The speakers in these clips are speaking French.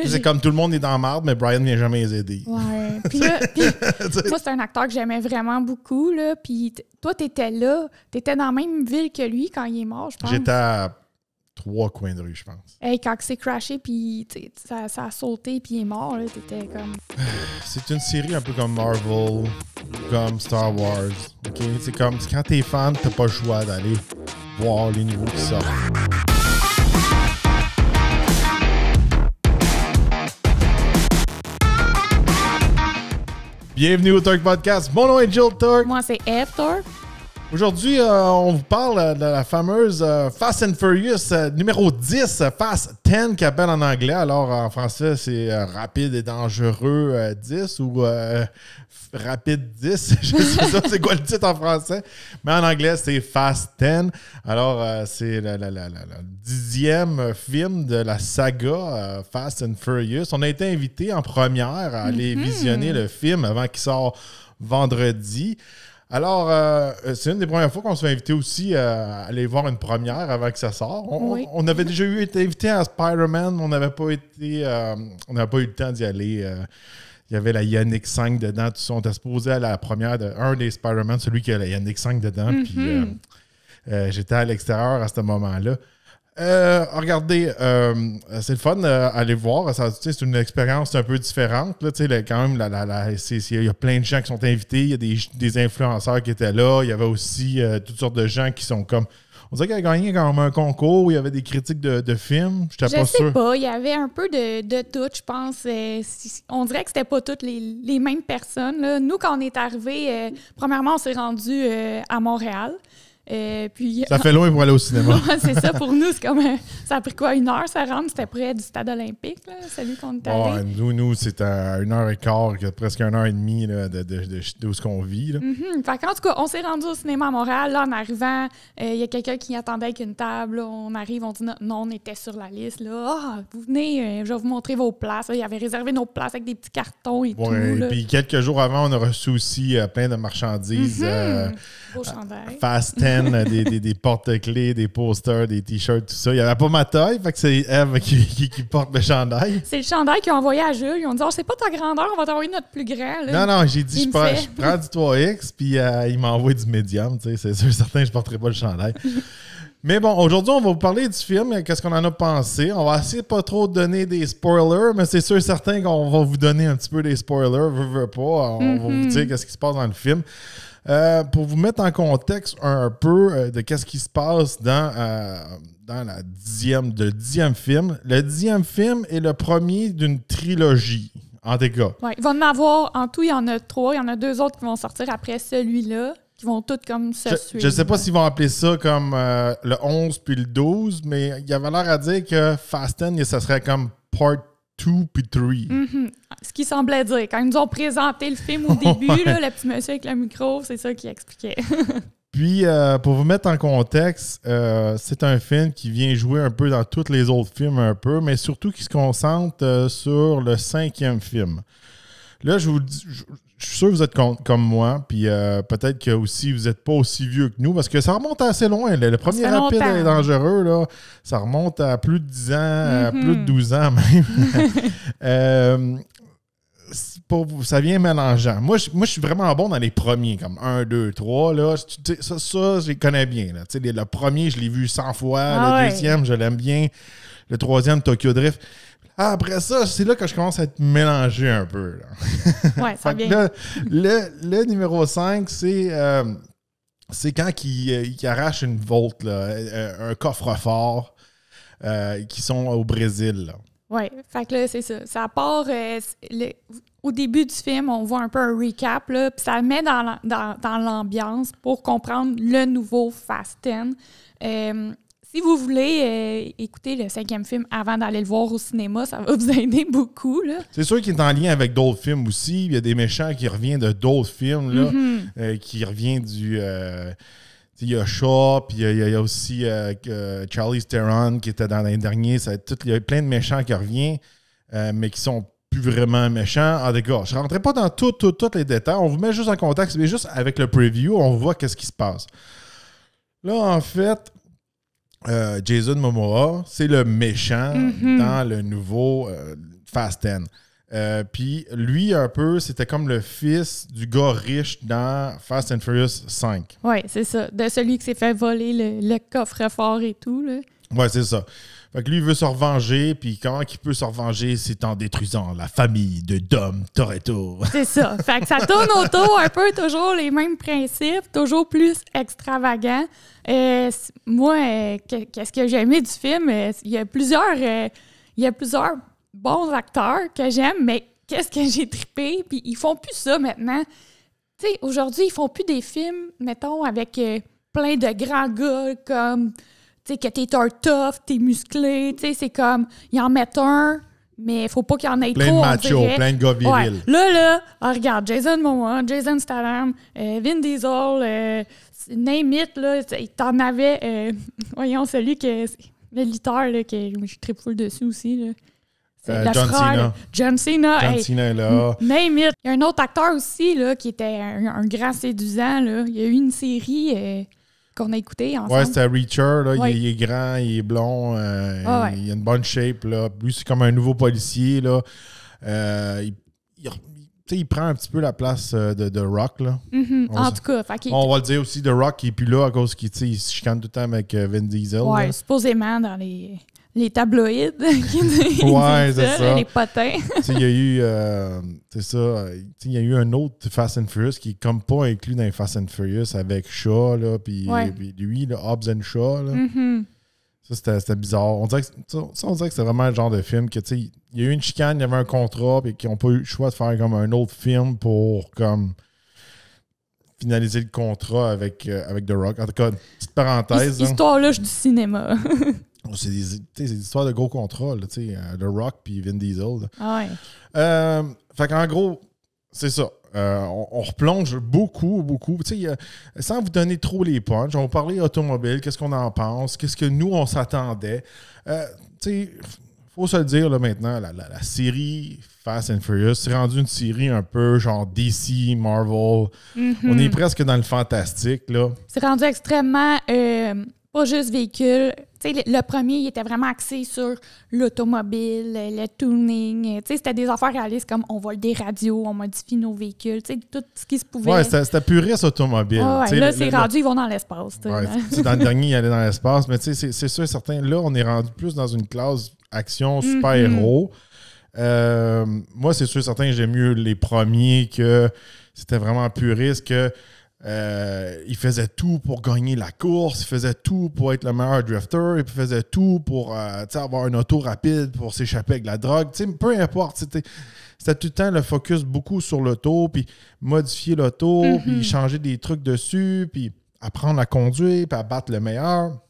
C'est comme tout le monde est dans la marde, mais Brian ne vient jamais les aider. Ouais. Puis là, moi, c'est un acteur que j'aimais vraiment beaucoup. Là. Puis toi, t'étais là. T'étais dans la même ville que lui quand il est mort, je pense. J'étais à 3 coins de rue, je pense. Hey, quand c'est crashé, puis ça a sauté, puis il est mort, là, t'étais comme... C'est une série un peu comme Marvel, comme Star Wars. OK? C'est comme quand t'es fan, t'as pas le choix d'aller voir les nouveaux qui sortent. Bienvenue au Torque Podcast. Mon nom est Jill Torque. Moi, c'est Eve Torque. Aujourd'hui, on vous parle de la fameuse Fast and Furious numéro 10, Fast 10 qui appelle en anglais. Alors, en français, c'est rapide et dangereux 10 ou rapide 10. Je sais pas c'est quoi le titre en français. Mais en anglais, c'est Fast 10. Alors, c'est le 10e film de la saga Fast and Furious. On a été invités en première à aller visionner le film avant qu'il sorte vendredi. Alors, c'est une des premières fois qu'on se fait inviter aussi à aller voir une première avant que ça sorte. On avait déjà été invité à Spider-Man, mais on n'avait pas eu le temps d'y aller. Il y avait la Yannick 5 dedans, tout ça. On était supposé à la première d'un des Spider-Man, celui qui a la Yannick 5 dedans. Puis j'étais à l'extérieur à ce moment-là. Regardez, c'est le fun d'aller voir. C'est une expérience un peu différente. Là, quand même, il y a plein de gens qui sont invités. Il y a des influenceurs qui étaient là. Il y avait aussi toutes sortes de gens qui sont comme... On dirait qu'il a gagné comme un concours où il y avait des critiques de films. Je sais pas. Il y avait un peu de tout, je pense. On dirait que c'était pas toutes les mêmes personnes. Là. Nous, quand on est arrivés, premièrement, on s'est rendu à Montréal. Puis, ça fait loin pour aller au cinéma. C'est ça, pour nous, c'est comme ça a pris quoi, 1 heure, ça rentre? C'était près du stade olympique, là, celui qu'on est allé. Nous, c'était à 1h15, presque 1h30 là, de où ce qu'on vit. Là. Fait qu'en tout cas, on s'est rendu au cinéma à Montréal. Là, en arrivant, il y a quelqu'un qui attendait avec une table. Là, on arrive, on dit non, on était sur la liste. Là. Vous venez, je vais vous montrer vos places. Là, il avait réservé nos places avec des petits cartons et tout. Là. Puis quelques jours avant, on a reçu aussi plein de marchandises. Beau chandail. Fast 10. Des porte-clés, des posters, des t-shirts, tout ça. Il n'y avait pas ma taille, fait que c'est Eve qui porte le chandail. C'est le chandail qu'ils ont envoyé à Jules. Ils ont dit « c'est pas ta grandeur, on va t'envoyer notre plus grand. » Non, j'ai dit « je prends du 3X », puis il m'a envoyé du médium. C'est sûr certain que je ne porterai pas le chandail. Mais bon, aujourd'hui, on va vous parler du film. Qu'est-ce qu'on en a pensé? On va essayer de pas trop donner des spoilers, mais c'est sûr certain qu'on va vous donner un petit peu des spoilers. Veux pas. On va vous dire qu'est-ce qui se passe dans le film. Pour vous mettre en contexte un peu de qu'est-ce qui se passe dans le 10e film. Le 10e film est le premier d'une trilogie, en tout cas. Oui, il va en avoir, en tout, il y en a 3. Il y en a 2 autres qui vont sortir après celui-là, qui vont toutes comme se suivre. Je ne sais pas s'ils vont appeler ça comme le 11 puis le 12, mais il y avait l'air à dire que Fast 10, ça serait comme Part 2 puis 3. Ce qui semblait dire. Quand ils nous ont présenté le film au début, là, le petit monsieur avec le micro, c'est ça qu'il expliquait. Puis, pour vous mettre en contexte, c'est un film qui vient jouer un peu dans tous les autres films un peu, mais surtout qui se concentre sur le 5e film. Là, je suis sûr que vous êtes comme moi, puis peut-être que aussi vous n'êtes pas aussi vieux que nous, parce que ça remonte assez loin. Le premier Rapide et Dangereux, là, ça remonte à plus de 10 ans, plus de 12 ans même. Ça vient mélangeant. Moi, je suis vraiment bon dans les premiers, comme 1, 2, 3. Là. Ça, je les connais bien. Là. Le premier, je l'ai vu 100 fois. Le deuxième, je l'aime bien. Le troisième, Tokyo Drift. Après ça, c'est là que je commence à être mélangé un peu. Oui, ça vient. Là, le numéro 5, c'est quand il arrache une Volt, là, un coffre-fort qui sont au Brésil. Oui, fait que là, c'est ça. Ça part... au début du film, on voit un peu un recap, là, puis ça met dans l'ambiance pour comprendre le nouveau Fast 10. Si vous voulez écouter le 5e film avant d'aller le voir au cinéma, ça va vous aider beaucoup. Là. C'est sûr qu'il est en lien avec d'autres films aussi. Il y a des méchants qui reviennent de d'autres films, là, qui reviennent du... il y a Shaw, puis il y a aussi Charlize Theron qui était dans les derniers. Il y a plein de méchants qui reviennent, mais qui sont plus vraiment méchants. En tout cas, je ne rentrerai pas dans tous les détails. On vous met juste en contexte, mais juste avec le preview, on voit qu'est-ce qui se passe. Là, en fait... Jason Momoa, c'est le méchant dans le nouveau Fast 10. Puis lui, un peu, c'était comme le fils du gars riche dans Fast and Furious 5. Oui, c'est ça. De celui qui s'est fait voler le coffre-fort et tout. Là. Ouais, c'est ça. Fait que lui, il veut se revenger, puis comment il peut se revenger? C'est en détruisant la famille de Dom Toretto. C'est ça. Fait que ça tourne autour un peu toujours les mêmes principes, toujours plus extravagant. Moi, qu'est-ce que j'ai aimé du film? Il y a plusieurs bons acteurs que j'aime, mais qu'est-ce que j'ai trippé? Puis ils font plus ça maintenant. Tu sais, aujourd'hui, ils font plus des films, mettons, avec plein de grands gars comme... Tu sais, que t'es tough, t'es musclé, tu sais, c'est comme, ils en mettent un, mais faut pas qu'il y en ait plein trop, de machos, plein de gars virils. Ouais. Là, regarde, Jason Momoa, Jason Statham, Vin Diesel, name it, là, t'en avais, voyons, celui que, le lutteur, là, que je tripe full dessus aussi, là. John Cena. John Cena. John Cena est là. Name it. Il y a un autre acteur aussi, là, qui était un grand séduisant, là. Il y a eu une série... qu'on a écouté ensemble. Ouais, c'était Reacher, là. Ouais. Il est grand, il est blond, il a une bonne shape, là. Lui, c'est comme un nouveau policier, là. Il prend un petit peu la place de Rock, là. En tout cas. On va le dire aussi, The Rock, qui n'est plus là à cause qu'il se chicane tout le temps avec Vin Diesel. Ouais, là. supposément dans les tabloïds. Ouais, c'est ça. Les potins. Il y a eu, c'est ça, il y a eu un autre Fast and Furious qui est comme pas inclus dans les Fast and Furious avec Shaw, là, puis lui, là, Hobbs and Shaw, là. Ça, c'était bizarre. On dirait que c'est vraiment le genre de film que, tu sais, il y a eu une chicane, il y avait un contrat, puis qu'ils n'ont pas eu le choix de faire comme un autre film pour, comme, finaliser le contrat avec The Rock. En tout cas, petite parenthèse. Histoire-là, du cinéma. C'est des histoires de gros contrats, là, The Rock puis Vin Diesel. Ah ouais. Fait qu'en gros, c'est ça. On replonge beaucoup. Sans vous donner trop les punchs, on va parler automobile, qu'est-ce qu'on en pense, qu'est-ce que nous, on s'attendait. Faut se le dire là, maintenant, la série Fast and Furious, c'est rendu une série un peu genre DC, Marvel. On est presque dans le fantastique, là. C'est rendu extrêmement... pas juste véhicule. Tu sais, le premier, il était vraiment axé sur l'automobile, le tuning. Tu sais, c'était des affaires réalistes comme on vole des radios, on modifie nos véhicules, tu sais, tout ce qui se pouvait. Ouais, c'était puriste automobile. Ouais, là, c'est rendu, ils vont dans l'espace. Ouais, dans le dernier, il allait dans l'espace, mais tu sais, c'est sûr et certain. Là, on est rendu plus dans une classe action super-héros. Moi, c'est sûr et certain que j'aime mieux les premiers, que c'était vraiment puriste, que il faisait tout pour gagner la course, il faisait tout pour être le meilleur drifter, il faisait tout pour avoir une auto rapide, pour s'échapper avec la drogue. T'sais, peu importe, c'était tout le temps le focus beaucoup sur l'auto, puis modifier l'auto, puis changer des trucs dessus, puis apprendre à conduire, puis à battre le meilleur.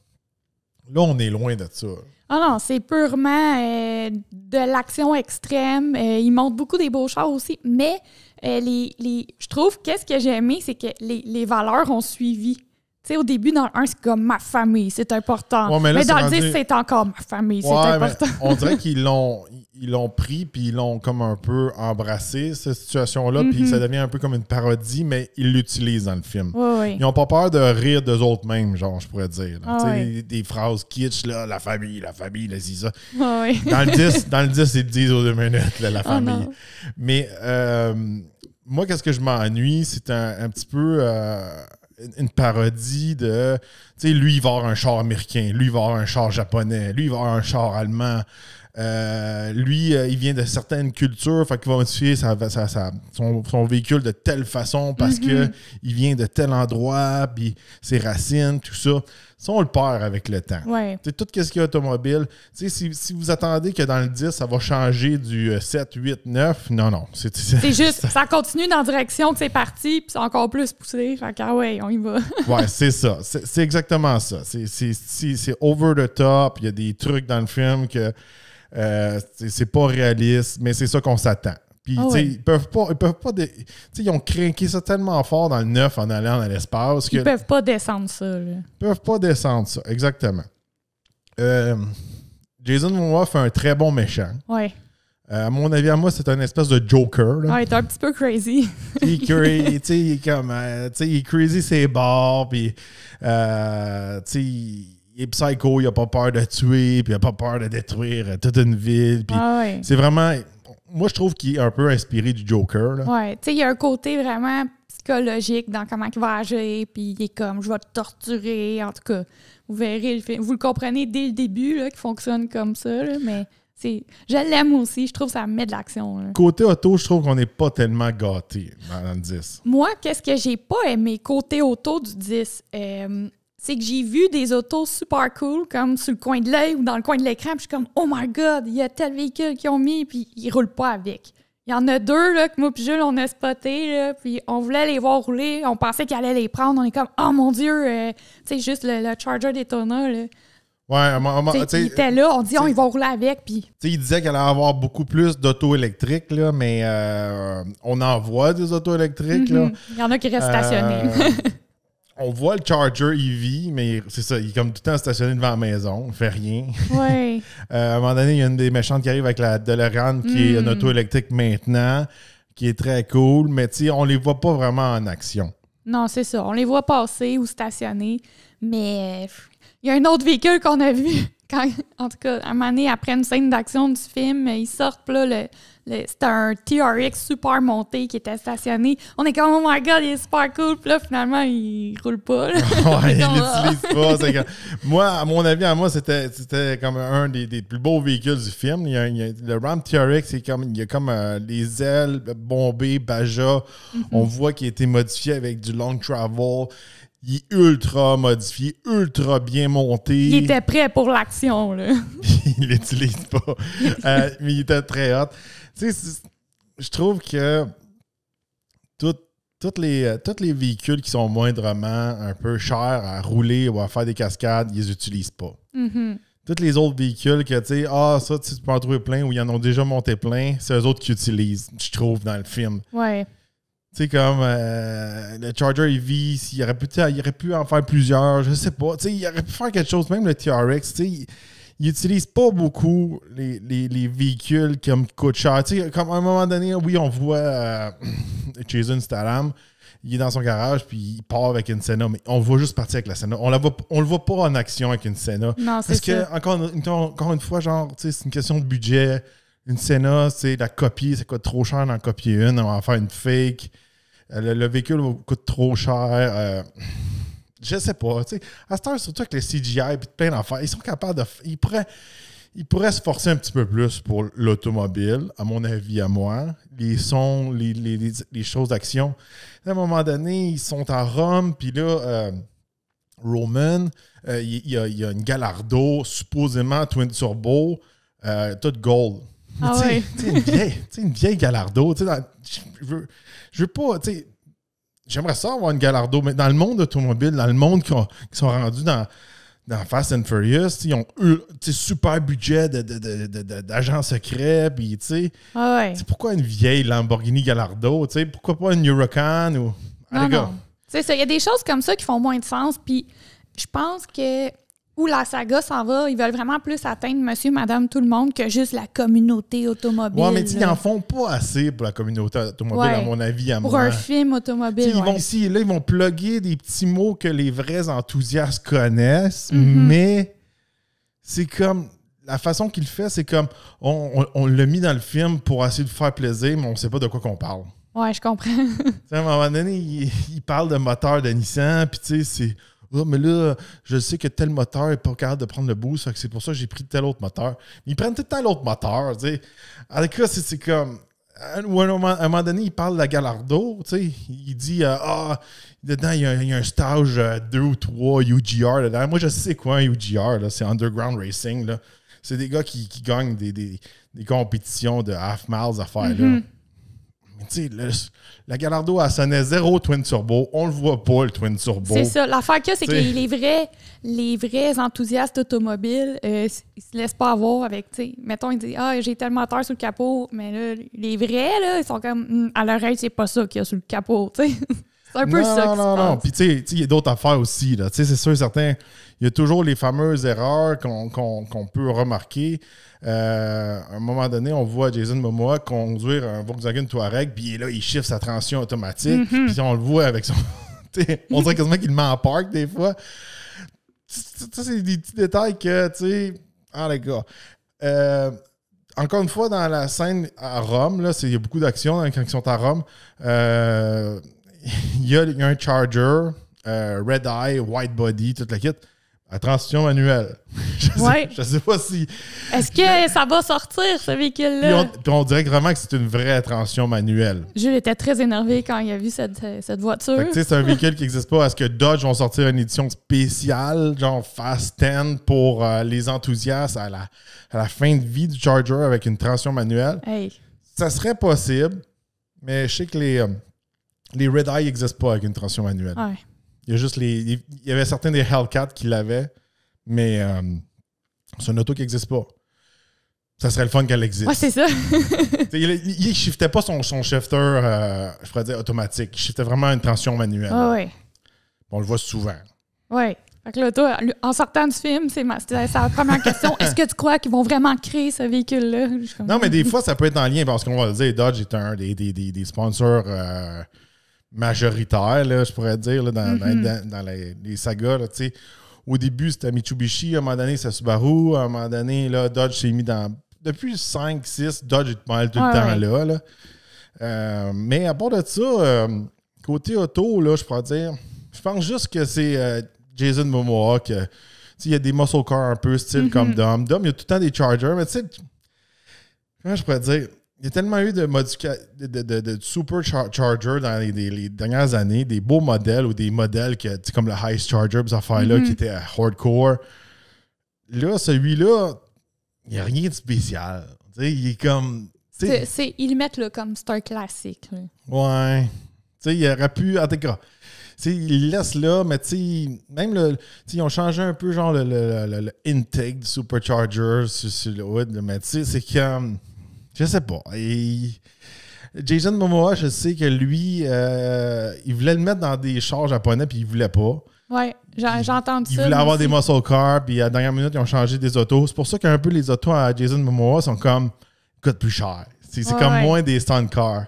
Là, on est loin de ça. Ah non, c'est purement de l'action extrême. Il montre beaucoup des beaux chars aussi, mais je trouve qu'est-ce que j'ai aimé, c'est que les valeurs ont suivi. Tu sais, au début, dans le 1, c'est comme ma famille, c'est important. Ouais, mais dans le 10, c'est encore ma famille, c'est important. On dirait qu'ils l'ont pris puis ils l'ont comme un peu embrassé, cette situation-là, puis ça devient un peu comme une parodie, mais ils l'utilisent dans le film. Oui. Ils n'ont pas peur de rire d'eux autres mêmes, genre, je pourrais dire. Des phrases kitsch, là, la famille, là, c'est ça. Oui. Dans le 10, ils le disent aux 2 minutes, là, la famille. Mais moi, qu'est-ce que je m'ennuie, c'est un petit peu... une parodie de, tu sais, lui, il va avoir un char américain, lui, il va avoir un char japonais, lui, il va avoir un char allemand. Lui, il vient de certaines cultures, fait qu'il va modifier son véhicule de telle façon parce que il vient de tel endroit, puis ses racines, tout ça. Ça, on le perd avec le temps. Ouais. Tout ce qui est automobile, si vous attendez que dans le 10, ça va changer du 7, 8, 9, non. C'est juste, ça continue dans la direction que c'est parti, puis c'est encore plus poussé. Fait que, ouais, on y va. Ouais, c'est ça. C'est exactement ça. C'est over the top. Il y a des trucs dans le film que c'est pas réaliste, mais c'est ça qu'on s'attend. Puis, ils peuvent pas. Ils ont craqué ça tellement fort dans le 9 en allant dans l'espace. Ils peuvent pas descendre ça. Là. Ils peuvent pas descendre ça, exactement. Jason Momoa fait un très bon méchant. Ouais. À mon avis, à moi, c'est un espèce de Joker. Là. Ouais, il est un petit peu crazy. Il est crazy ses bords, puis il est psycho, il a pas peur de tuer, puis il a pas peur de détruire toute une ville. Puis c'est vraiment... moi, je trouve qu'il est un peu inspiré du Joker. Là. Ouais, tu sais, il y a un côté vraiment psychologique dans comment il va agir, puis il est comme, je vais te torturer, en tout cas. Vous verrez, vous le comprenez dès le début, là, qu'il fonctionne comme ça, là, mais je l'aime aussi, je trouve que ça met de l'action. Là. Côté auto, je trouve qu'on n'est pas tellement gâtés dans le 10. Moi, qu'est-ce que j'ai pas aimé côté auto du 10? C'est que j'ai vu des autos super cool, comme sur le coin de l'œil ou dans le coin de l'écran, puis je suis comme, oh my God, il y a tel véhicule qu'ils ont mis, puis ils roulent pas avec. Il y en a deux là, que moi et Jules, on a spoté, là, puis on voulait les voir rouler, on pensait qu'ils allaient les prendre, on est comme, oh mon Dieu, tu sais, juste le Charger Daytona, là. Ouais, il était là, on dit, ils vont rouler avec, puis... Il disait qu'elle allait avoir beaucoup plus d'auto électriques, là, mais on en voit des autos électriques. Là. Il y en a qui restent stationnés. On voit le Charger EV, mais c'est ça, il est comme tout le temps stationné devant la maison, il fait rien. Ouais. À un moment donné, il y a une des méchantes qui arrive avec la DeLorean qui est une auto électrique maintenant, qui est très cool, mais on les voit pas vraiment en action. Non, c'est ça. On les voit passer ou stationner, mais il y a un autre véhicule qu'on a vu, en tout cas, à un moment donné, après une scène d'action du film, ils sortent, là, c'était un TRX super monté qui était stationné. On est comme, oh my God, il est super cool. Puis là, finalement, il roule pas. Là. Ouais, il l'utilise pas. Moi, à mon avis, c'était comme un des plus beaux véhicules du film. Le Ram TRX, il y a comme les ailes bombées, Baja. On voit qu'il a été modifié avec du long travel. Il est ultra modifié, ultra bien monté. Il était prêt pour l'action, là. Il l'utilise pas. Mais il était très hot. Tu sais, je trouve que tous les véhicules qui sont moindrement un peu chers à rouler ou à faire des cascades, ils les utilisent pas. Mm-hmm. Tous les autres véhicules que tu sais, ça, tu peux en trouver plein ou ils en ont déjà monté plein, c'est eux autres qui utilisent, je trouve, dans le film. Ouais. Tu sais, comme le Charger EV, il aurait pu en faire plusieurs, je sais pas. Tu sais, il aurait pu faire quelque chose, même le TRX, tu sais. Ils n'utilisent pas beaucoup les véhicules qui coûtent cher. Tu sais, comme à un moment donné, oui, on voit Jason Statham, il est dans son garage, puis il part avec une Senna, mais on le voit juste partir avec la Senna. On le voit pas en action avec une Senna. Non, c'est ça. Parce que, encore une fois, genre, tu sais, c'est une question de budget. Une Senna, c'est la copier, ça coûte trop cher d'en copier une. On va en faire une fake. Le véhicule coûte trop cher. Je sais pas. Tu sais, à cette heure, surtout avec le CGI et plein d'affaires, ils sont capables de. Ils pourraient se forcer un petit peu plus pour l'automobile, à mon avis, à moi. Les sons, les choses d'action. À un moment donné, ils sont à Rome, puis là, Roman, il y a une Gallardo, supposément Twin Turbo, toute gold. Ah ouais. Une vieille Gallardo. Je veux pas. J'aimerais ça avoir une Gallardo, mais dans le monde automobile, dans le monde qui sont rendus dans Fast and Furious, ils ont super budget d'agents secrets. Puis, pourquoi une vieille Lamborghini Gallardo? Pourquoi pas une Huracan? Ou... Non. C'est ça. Il y a des choses comme ça qui font moins de sens. Puis, je pense que où la saga s'en va, ils veulent vraiment plus atteindre monsieur, madame, tout le monde que juste la communauté automobile. Ouais, mais ils en font pas assez pour la communauté automobile, à mon avis, à moi. Pour un film automobile, ils vont plugger des petits mots que les vrais enthousiastes connaissent, mais c'est comme... La façon qu'il le fait, c'est comme... On l'a mis dans le film pour essayer de faire plaisir, mais on sait pas de quoi qu'on parle. Ouais, je comprends. À un moment donné, il parle de moteur de Nissan, puis tu sais, c'est... Oh, mais là, je sais que tel moteur n'est pas capable de prendre le boost, c'est pour ça que j'ai pris tel autre moteur. Ils prennent tout le temps l'autre moteur, tu sais. En tout cas, c'est comme... À un moment donné, il parle de la Gallardo, tu sais. Il dit, dedans, il y a un stage 2 ou 3 UGR dedans. Moi, je sais quoi un UGR, là. C'est Underground Racing, là. C'est des gars qui gagnent des compétitions de half miles à faire, là. Mais tu sais, la Gallardo, elle sonnait zéro Twin Turbo. On le voit pas, le Twin Turbo. C'est ça. L'affaire qu'il y a, c'est que les vrais enthousiastes automobiles, ils se laissent pas avoir avec, tu sais, mettons, ils disent « Ah, j'ai tel moteur sur le capot. » Mais là, les vrais, là, ils sont comme « À l'oreille, c'est pas ça qu'il y a sur le capot. » Tu sais. C'est un peu ça qui se passe. Non. Puis, tu sais, il y a d'autres affaires aussi, là. Tu sais, c'est sûr, certain. Il y a toujours les fameuses erreurs qu'on peut remarquer. À un moment donné, on voit Jason Momoa conduire un Volkswagen Touareg, puis là, il shift sa transition automatique, puis on le voit avec son... on dirait quasiment qu'il le met en park des fois. Ça, c'est des petits détails que, tu sais... Ah, les gars. encore une fois, dans la scène à Rome, là, il y a beaucoup d'action quand ils sont à Rome. Il y a un Charger, Red Eye, White Body, toute la kit. À transition manuelle. Je sais pas si... Est-ce que ça va sortir, ce véhicule-là? Puis on dirait vraiment que c'est une vraie transition manuelle. Jules était très énervé quand il a vu cette voiture. Fait que, c'est un véhicule qui n'existe pas. Est-ce que Dodge vont sortir une édition spéciale, genre Fast 10, pour les enthousiastes à la fin de vie du Charger avec une transition manuelle? Hey. Ça serait possible, mais je sais que les Red Eye n'existent pas avec une transition manuelle. Ouais. Il y a juste il y avait certains des Hellcat qui l'avaient, mais c'est une auto qui n'existe pas. Ça serait le fun qu'elle existe. Ouais, c'est ça. il ne shiftait pas son shifter, je pourrais dire, automatique. Il shiftait vraiment une transition manuelle. Ah ouais. On le voit souvent. Oui. Fait que là, toi, en sortant du film, c'est la première question. Est-ce que tu crois qu'ils vont vraiment créer ce véhicule-là? Non, mais des fois, ça peut être en lien parce qu'on va le dire, Dodge est un des sponsors majoritaires, là, je pourrais dire, là, dans les sagas. Là, au début, c'était Mitsubishi. À un moment donné, c'est Subaru. À un moment donné, là, Dodge s'est mis dans... Depuis 5-6, Dodge est pas mal tout le temps là. Mais à part de ça, côté auto, là, je pourrais dire... Je pense juste que c'est Jason Momoa. Il y a des muscle cars un peu style comme Dom. Dom, il y a tout le temps des Chargers. Mais tu sais, comment je pourrais dire... Il y a tellement eu de supercharger dans les dernières années, des beaux modèles ou des modèles comme le Heist Charger, ces affaires-là qui étaient hardcore. Là, celui-là, il n'y a rien de spécial. Il est comme... Ils le mettent là, comme c'est un classique. Là. Ouais. Il aurait pu... En tout cas, ils le laissent là, mais même ils ont changé un peu genre le intake du supercharger sur le hood. Mais c'est comme... Je sais pas. Jason Momoa, je sais que lui, il voulait le mettre dans des chars japonais, puis il voulait pas. Oui, j'ai entendu ça. Il voulait avoir des muscle cars, puis à la dernière minute, ils ont changé des autos. C'est pour ça qu'un peu les autos à Jason Momoa sont comme coûtent plus cher. C'est comme moins des stunt cars.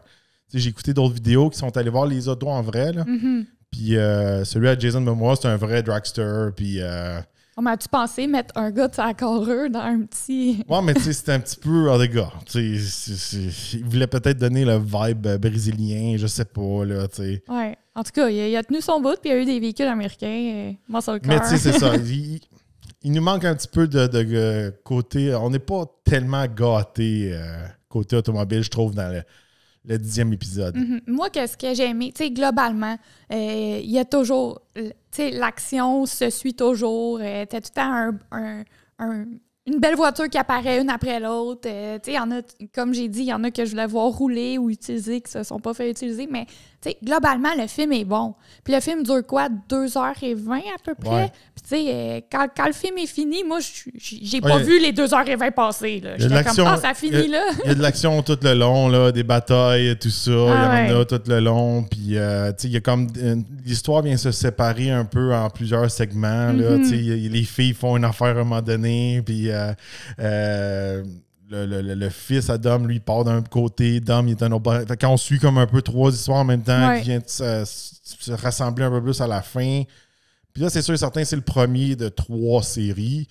J'ai écouté d'autres vidéos qui sont allés voir les autos en vrai. Là. Puis celui à Jason Momoa, c'est un vrai dragster. Puis... M'as-tu pensé mettre un gars de sa carrure dans un petit... Ouais, mais tu sais, c'était un petit peu... Oh, les gars, il voulait peut-être donner le vibe brésilien, je sais pas, là, tu sais. Ouais. En tout cas, il a tenu son bout, puis il y a eu des véhicules américains, muscle car. Mais tu sais, c'est ça. Il nous manque un petit peu de côté... On n'est pas tellement gâtés côté automobile, je trouve, dans le 10e épisode. Moi, qu'est-ce que j'ai aimé? Tu sais, globalement, il y a toujours... Tu sais, l'action se suit toujours. T'as tout le temps une belle voiture qui apparaît une après l'autre. Tu sais, il y en a, comme j'ai dit, il y en a que je voulais voir rouler ou utiliser, qui se sont pas fait utiliser. Mais, tu sais, globalement, le film est bon. Puis le film dure quoi? 2h20 à peu près? Ouais. Puis, tu sais, quand le film est fini, moi, j'ai pas vu les 2h20 passer. J'étais comme, ça finit là. Il y a de l'action tout le long, là, des batailles, tout ça. Il y en a tout le long. Puis, tu sais, il y a comme... l'histoire vient se séparer un peu en plusieurs segments. Là, tu sais, les filles font une affaire à un moment donné. Puis, le fils à Dom, lui, part d'un côté. Dom, il est un autre. Quand on suit comme un peu 3 histoires en même temps qui viennent se rassembler un peu plus à la fin. Puis là, c'est sûr et certain, c'est le premier de 3 séries,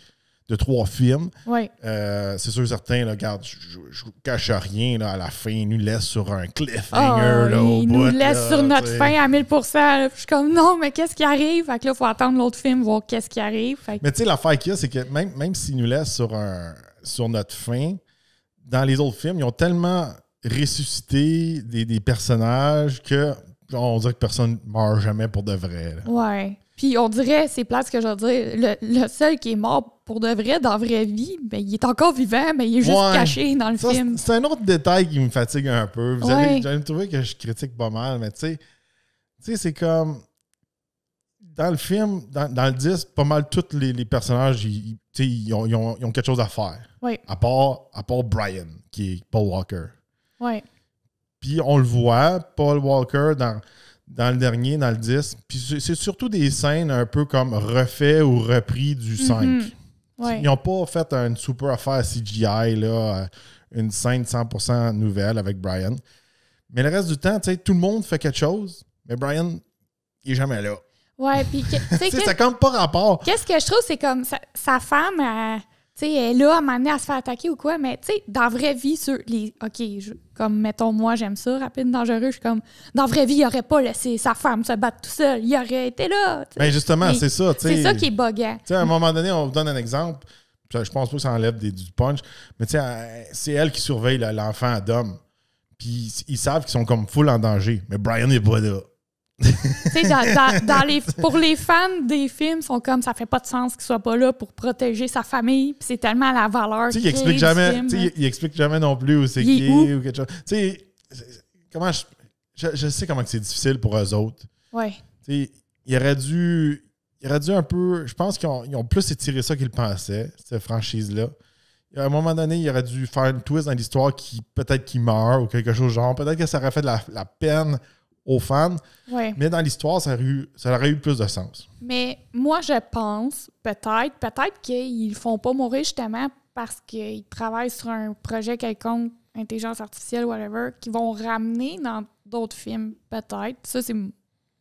de 3 films. Ouais. C'est sûr et certain, là, regarde, je vous cache rien, là, à la fin, il nous laisse sur un cliffhanger. Là, il nous laisse sur notre fin à 1000%. Là. Je suis comme, non, mais qu'est-ce qui arrive? Fait que là, il faut attendre l'autre film, voir qu'est-ce qui arrive. Fait que... Mais tu sais, l'affaire qu'il y a, c'est que même s'il nous laisse sur notre fin, dans les autres films, ils ont tellement ressuscité des personnages que on dirait que personne ne meurt jamais pour de vrai. Là. Ouais. Puis on dirait, c'est plate ce que je veux dire, le seul qui est mort pour de vrai dans la vraie vie, ben, il est encore vivant, mais il est juste caché dans le film. C'est un autre détail qui me fatigue un peu. Vous allez me trouver que je critique pas mal, mais tu sais, c'est comme... Dans le film, dans le 10, pas mal tous les personnages, ils ont quelque chose à faire. Oui. À part Brian, qui est Paul Walker. Oui. Puis on le voit, Paul Walker, dans le dernier, dans le 10. Puis c'est surtout des scènes un peu comme refait ou repris du 5. Ouais. Ils n'ont pas fait une super affaire CGI, là, une scène 100% nouvelle avec Brian. Mais le reste du temps, tout le monde fait quelque chose, mais Brian, il n'est jamais là. Ouais, puis... ça n'a comme pas rapport. Qu'est-ce que je trouve, c'est comme sa femme, sais, elle est là, à un moment donné, à se faire attaquer ou quoi, mais tu sais, dans la vraie vie, comme, mettons, moi, j'aime ça, rapide, dangereux, je suis comme, dans la vraie vie, il aurait pas laissé sa femme se battre tout seul, il aurait été là. Mais justement, c'est ça, tu sais. C'est ça qui est buggant. Tu sais, à un moment donné, on vous donne un exemple, je pense pas que ça enlève du punch, mais tu sais, c'est elle qui surveille l'enfant à Dom. Puis ils savent qu'ils sont comme full en danger, mais Brian n'est pas là. Tu sais, pour les fans des films, sont comme ça fait pas de sens qu'il soit pas là pour protéger sa famille. Puis c'est tellement la valeur. Tu sais, il explique jamais non plus où c'est qui est ou quelque chose. Tu sais, comment je sais comment c'est difficile pour eux autres. Ouais. Tu sais, il aurait dû un peu. Je pense qu'ils ont plus étiré ça qu'ils le pensaient, cette franchise-là. À un moment donné, il aurait dû faire une twist dans l'histoire qui peut-être qu'il meurt ou quelque chose genre. Peut-être que ça aurait fait de la peine aux fans. Ouais. Mais dans l'histoire, ça aurait eu plus de sens. Mais moi, je pense, peut-être qu'ils ne font pas mourir justement parce qu'ils travaillent sur un projet quelconque, intelligence artificielle, whatever, qu'ils vont ramener dans d'autres films, peut-être. Ça, c'est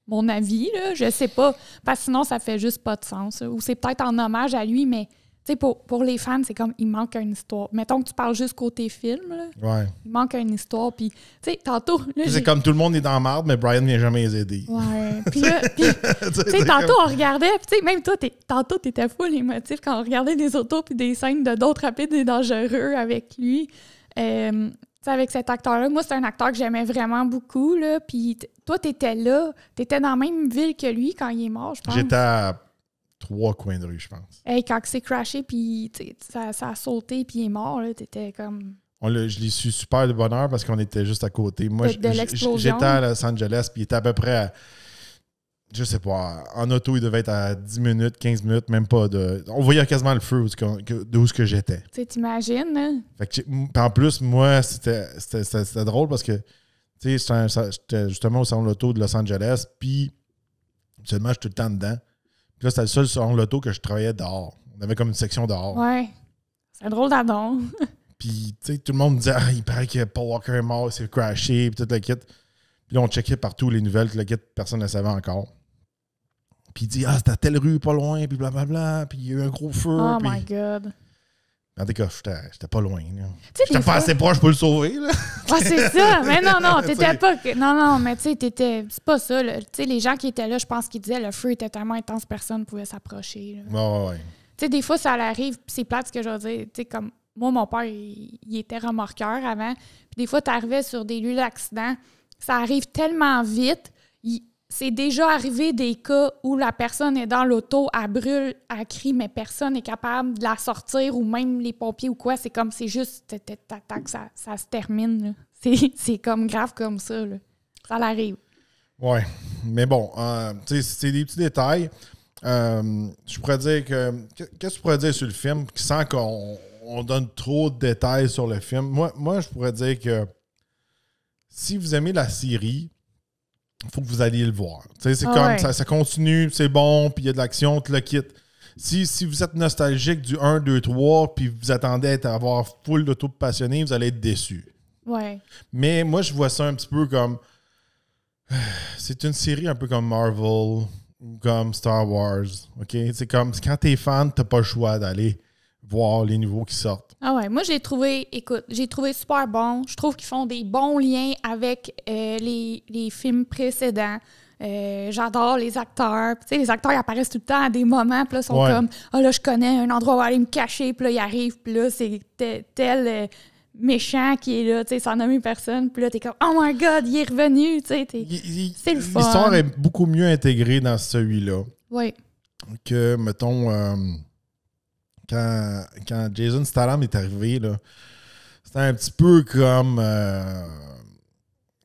mon avis, là. Je sais pas. Parce que sinon, ça fait juste pas de sens. Ou c'est peut-être en hommage à lui, mais tu sais, pour les fans, c'est comme, il manque une histoire. Mettons que tu parles juste côté film, là. Ouais. Il manque une histoire. Puis, tu sais, tantôt... Là, c'est comme tout le monde est dans la marde, mais Brian ne vient jamais les aider. Ouais. Puis là, tu sais, tantôt, on regardait... Puis, tu sais, même toi, tantôt, t'étais full émotif quand on regardait des autos puis des scènes de d'autres rapides et dangereux avec lui. Tu sais, avec cet acteur-là. Moi, c'est un acteur que j'aimais vraiment beaucoup, là. Puis, toi, t'étais là. T'étais dans la même ville que lui quand il est mort, je pense. J'étais à 3 coins de rue, je pense. Hey, quand il s'est crashé, puis ça a sauté, puis il est mort, là, t'étais comme... Je l'ai su super de bonne heure parce qu'on était juste à côté. Moi, de l'explosion. J'étais à Los Angeles, puis il était à peu près à, je sais pas, en auto, il devait être à 10 minutes, 15 minutes, même pas de... On voyait quasiment le feu d'où j'étais. Tu sais, t'imagines, hein? Fait que, en plus, moi, c'était drôle parce que, tu sais, j'étais justement au salon de l'auto de Los Angeles, puis seulement, j'étais tout le temps dedans. Puis là, c'était le seul salon de l'auto que je travaillais dehors. On avait comme une section dehors. Ouais. C'est drôle d'adon. Puis, tu sais, tout le monde me disait, il paraît que Paul Walker est mort, il s'est crashé, puis tout le kit. Puis là, on checkait partout les nouvelles, tout le kit, personne ne le savait encore. Puis il dit, c'était à telle rue, pas loin, puis blablabla, puis il y a eu un gros feu. Oh puis... my God. En tout cas, j'étais pas loin. J'étais pas assez proche pour le sauver. Là. Ah, c'est ça. Mais non, t'étais pas... Non, mais tu sais, c'est pas ça. Tu sais, les gens qui étaient là, je pense qu'ils disaient le feu était tellement intense, personne ne pouvait s'approcher. Ouais. Tu sais, des fois, ça arrive, puis c'est plate ce que je veux dire. Tu sais, comme moi, mon père, il était remorqueur avant. Puis des fois, t'arrivais sur des lieux d'accident. Ça arrive tellement vite. C'est déjà arrivé des cas où la personne est dans l'auto, elle brûle, elle crie, mais personne n'est capable de la sortir, ou même les pompiers ou quoi. C'est comme, c'est juste, ça se termine. C'est comme grave comme ça. Là. Ça l'arrive. Ouais, mais bon, tu sais, c'est des petits détails. Je pourrais dire que... Qu'est-ce que tu pourrais dire sur le film sans qu'on donne trop de détails sur le film? Moi, je pourrais dire que si vous aimez la série, il faut que vous alliez le voir. C'est comme ça continue, c'est bon, puis il y a de l'action, tu le quittes. Si vous êtes nostalgique du 1, 2, 3, puis vous attendez à avoir full d'auto passionnés, vous allez être déçus. Ouais. Mais moi, je vois ça un petit peu comme... C'est une série un peu comme Marvel ou comme Star Wars. OK? C'est comme quand t'es fan, t'as pas le choix d'aller voir les nouveaux qui sortent. Ah ouais, moi j'ai trouvé super bon. Je trouve qu'ils font des bons liens avec les films précédents. J'adore les acteurs. Tu sais, les acteurs ils apparaissent tout le temps à des moments, puis là, ils sont comme là, je connais un endroit où aller me cacher, puis là, ils arrivent, puis là, c'est tel méchant qui est là, tu sais, sans nommer personne, puis là, t'es comme oh my God, il est revenu, tu sais. C'est le fun. L'histoire est beaucoup mieux intégrée dans celui-là. Oui. Que, mettons, quand Jason Statham est arrivé, là, c'était un petit peu comme,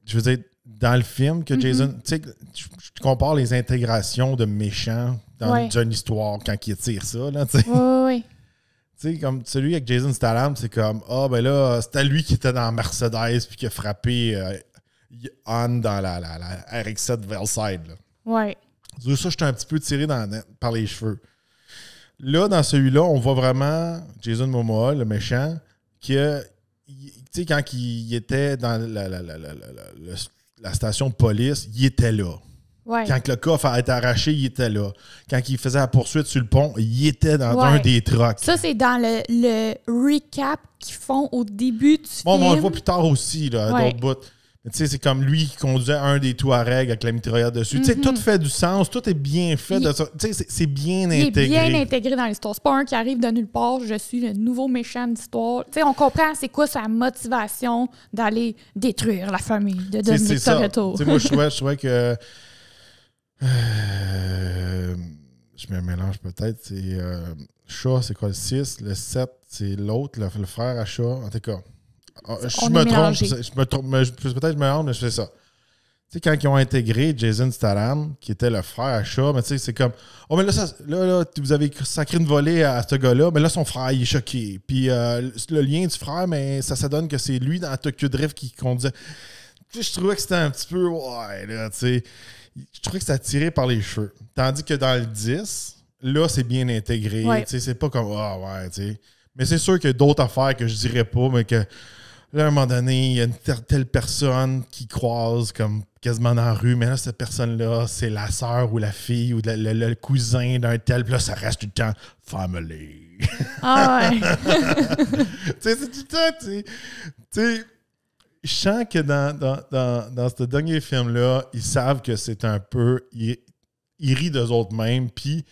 je veux dire, dans le film, que Jason, tu sais, je compare les intégrations de méchants dans une histoire quand il tire ça, là, tu sais. Oui. Tu sais, comme celui avec Jason Statham, c'est comme, ben là, c'était lui qui était dans Mercedes puis qui a frappé Anne dans la RX-7 Velside, là. Ouais. Ça, j'étais un petit peu tiré par les cheveux. Là, dans celui-là, on voit vraiment Jason Momoa, le méchant, qui tu sais, quand il était dans la station de police, il était là. Ouais. Quand le coffre a été arraché, il était là. Quand il faisait la poursuite sur le pont, il était dans un des trucks. Ça, c'est dans le recap qu'ils font au début du film. On le voit plus tard aussi, là, à d'autres bouts. Mais tu sais, c'est comme lui qui conduisait un des Touaregs avec la mitraillette dessus. Tu sais, tout fait du sens, tout est bien fait. Tu sais, c'est bien intégré. Il est bien intégré dans l'histoire. C'est pas un qui arrive de nulle part. Je suis le nouveau méchant de l'histoire. Tu sais, on comprend c'est quoi sa motivation d'aller détruire la famille de Dominique Toretto. Tu sais, moi, je trouvais que... je me mélange peut-être. C'est Shaw, c'est quoi le 6? Le 7, c'est l'autre, le frère à Shaw. En tout cas... Je me trompe, peut-être je me mélange, mais je fais ça. Tu sais, quand ils ont intégré Jason Statham, qui était le frère à Shaw, mais tu sais, c'est comme, oh, mais là, vous avez sacré une volée à ce gars-là, mais là, son frère, il est choqué. Puis le lien du frère, mais ça donne que c'est lui dans Tokyo Drift qui conduisait. Tu sais, je trouvais que c'était un petit peu, ouais, là, tu sais, je trouvais que c'était tiré par les cheveux. Tandis que dans le 10, là, c'est bien intégré. Tu sais, c'est pas comme, ouais, tu sais. Mais c'est sûr qu'il y a d'autres affaires que je dirais pas, mais que là, à un moment donné, il y a une telle personne qui croise comme quasiment dans la rue, mais là, cette personne-là, c'est la sœur ou la fille ou le cousin d'un tel, puis là, ça reste tout le temps « family ». Ah ouais! Tu sais, c'est tout le temps, tu sais, je sens que dans ce dernier film-là, ils savent que c'est un peu... Ils rient d'eux autres mêmes, puis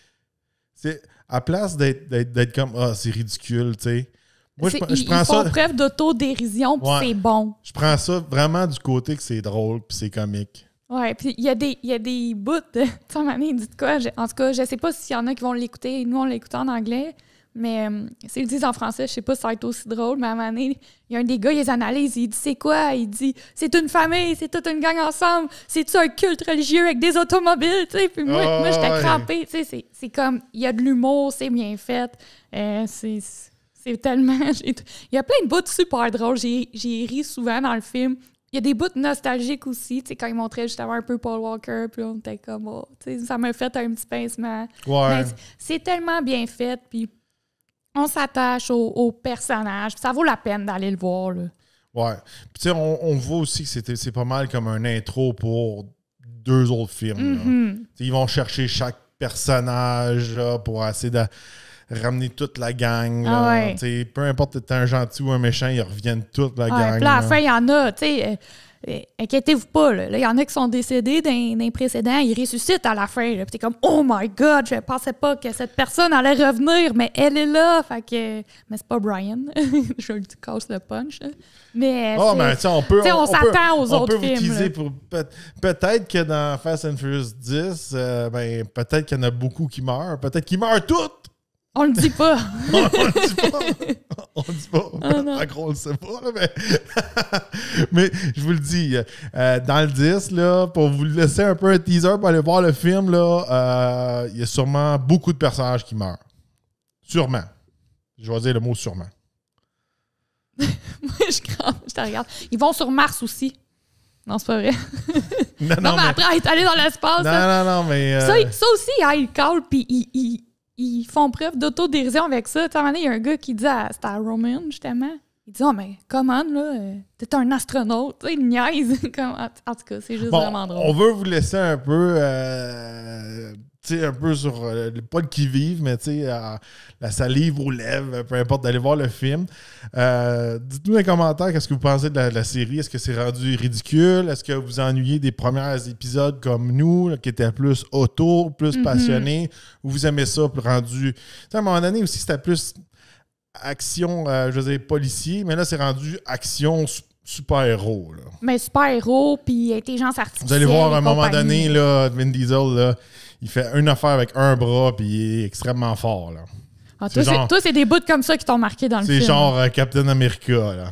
c'est à place d'être comme « ah, c'est ridicule », tu sais. Moi, je prends ils font ça, preuve d'autodérision, puis c'est bon. Je prends ça vraiment du côté que c'est drôle, puis c'est comique. Ouais, puis il y a des bouts de... Tu sais, Mané, dit quoi? En tout cas, je sais pas s'il y en a qui vont l'écouter. Nous, on l'écoute en anglais. Mais s'ils le disent en français, je sais pas si ça va être aussi drôle. Mais à un moment donné, il y a un des gars, il les analyse. Il dit, c'est quoi? Il dit, c'est une famille, c'est toute une gang ensemble. C'est-tu un culte religieux avec des automobiles? Tu sais, puis moi j'étais crampée. Tu sais, c'est comme, il y a de l'humour, c'est bien fait. C'est tellement... Il y a plein de bouts super drôles. J'ai ri souvent dans le film. Il y a des bouts nostalgiques aussi, tu sais, quand ils montraient justement un peu Paul Walker, puis on était comme, oh, tu sais, ça m'a fait un petit pincement. Ouais. Mais c'est tellement bien fait, puis on s'attache au personnage. Ça vaut la peine d'aller le voir, là. Ouais. Puis tu sais, on voit aussi que c'est pas mal comme un intro pour 2 autres films. Ils vont chercher chaque personnage là, pour essayer de ramener toute la gang. Là. Peu importe si t'es un gentil ou un méchant, ils reviennent toute la gang. Puis à la fin, il y en a, tu sais, inquiétez-vous pas, là. Il y en a qui sont décédés d'un précédent, ils ressuscitent à la fin. Puis t'es comme, oh my God, je pensais pas que cette personne allait revenir, mais elle est là. Fait que... Mais c'est pas Brian. Je lui casse le punch. Là. Mais on s'attend aux autres films. Utiliser pour peut-être que dans Fast and Furious 10, peut-être qu'il y en a beaucoup qui meurent. Peut-être qu'ils meurent toutes. On le dit pas. On le dit pas. On le dit pas. En gros, on le sait pas. Là, mais je vous le dis, dans le 10, là, pour vous laisser un peu un teaser pour aller voir le film, là, il y a sûrement beaucoup de personnages qui meurent. Sûrement. Je vais dire le mot sûrement. Moi, je te regarde. Ils vont sur Mars aussi. Non, c'est pas vrai. non, mais après, être allé dans l'espace. Non, mais... Ça aussi, ils calent, puis ils font preuve d'autodérision avec ça. Tu sais, à un moment donné, il y a un gars qui dit c'était à Roman, justement. Il dit, oh, mais comment, là? T'es un astronaute. Tu sais, il niaise. En tout cas, c'est juste vraiment drôle. On veut vous laisser un peu... tu sais, un peu sur... pas le qui-vive, mais tu sais, la salive aux lèvres, peu importe, d'aller voir le film. Dites-nous dans les commentaires qu'est-ce que vous pensez de la série. Est-ce que c'est rendu ridicule? Est-ce que vous vous ennuyez des premiers épisodes comme nous, là, qui étaient plus auto, plus passionnés? Ou vous aimez ça, plus rendu... Tu sais, à un moment donné aussi, c'était plus action, je veux dire, policier, mais là, c'est rendu action super-héros. Là. Mais super-héros, puis intelligence artificielle. Vous allez voir, à un moment donné, là, Vin Diesel, là, il fait une affaire avec un bras, puis il est extrêmement fort. Là. Ah, toi, c'est des bouts comme ça qui t'ont marqué dans le film. C'est genre Captain America. Là.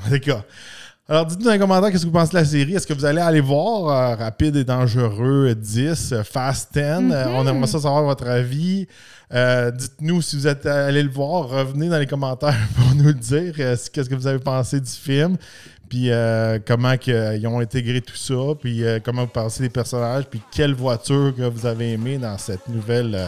Alors, dites-nous dans les commentaires qu'est-ce que vous pensez de la série. Est-ce que vous allez aller voir Rapide et Dangereux 10, Fast 10? On aimerait ça savoir votre avis. Dites-nous si vous êtes allé le voir. Revenez dans les commentaires pour nous le dire. Qu'est-ce que vous avez pensé du film. Puis comment ils ont intégré tout ça. Puis comment vous pensez des personnages. Puis quelle voiture que vous avez aimé dans cette nouvelle...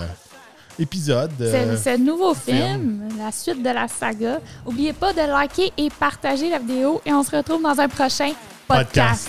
épisode. C'est le nouveau film, la suite de la saga. N'oubliez pas de liker et partager la vidéo et on se retrouve dans un prochain podcast.